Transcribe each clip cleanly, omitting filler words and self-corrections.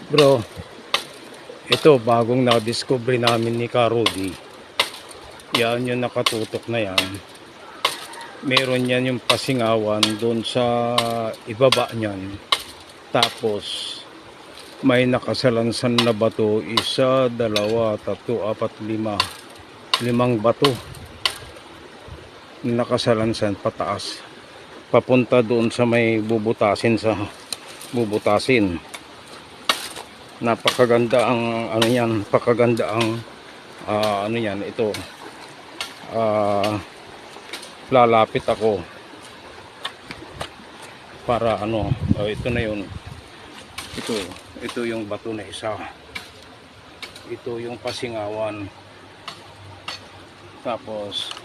Bro, ito bagong na-discover namin ni Karudi. Yan yung nakatutok na yan. Meron yan yung pasingawan doon sa ibaba niyan. Tapos may nakasalansan na bato. Isa, dalawa, tatlo, apat, lima. Limang bato. Nakasalansan pataas. Papunta doon sa may bubutasin. Napakaganda ang ano yan, pakaganda ang ano yan, ito. Lalapit ako para ano, ito na yun. Ito yung bato na isa. Ito yung pasingawan. Tapos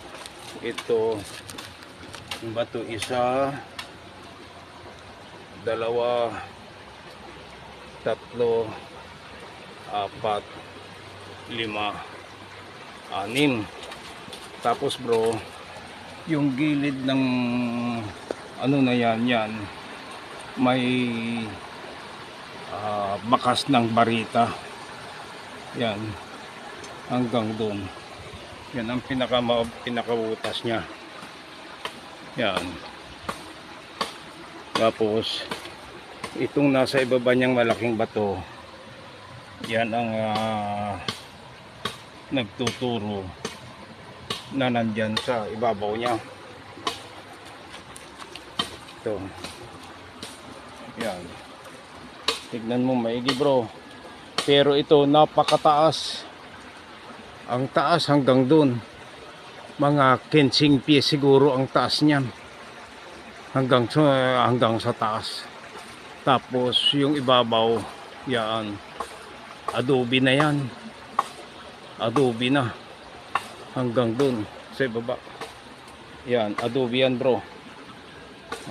ito yung bato isa, dalawa, tatlo, apat, lima, anim. Tapos bro, yung gilid ng ano na yan may bakas ng barita. Yan hanggang doon. Yan ang pinakabutas niya. Yan. Tapos itong nasa ibaba niyang malaking bato, yan ang nagtuturo na nandyan sa ibabaw niya. Ito. Yan. Tignan mo maigi bro. Pero ito napakataas. Ang taas hanggang doon. Mga 15 pies siguro ang taas niyan. Hanggang sa taas. Tapos yung ibabaw, yan. Adobe na yan. Adobe na. Hanggang doon sa ibaba. Yan, adobe yan bro.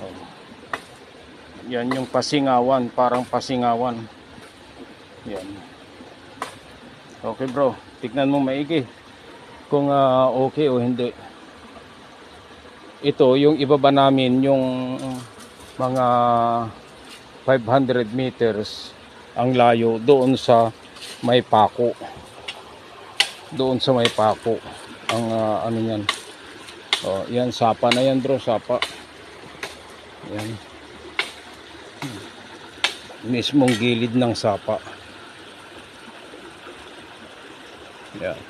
Oh. Yan yung pasingawan, parang pasingawan. Yan. Okay bro, tignan mo maigi kung okay o hindi. Ito yung ibaba namin, yung mga 500 meters ang layo doon sa may pako. Doon sa may pako ang ano yan. Oh, yan sapa na yan bro, sapa. Yan. Mismong gilid ng sapa. Yan.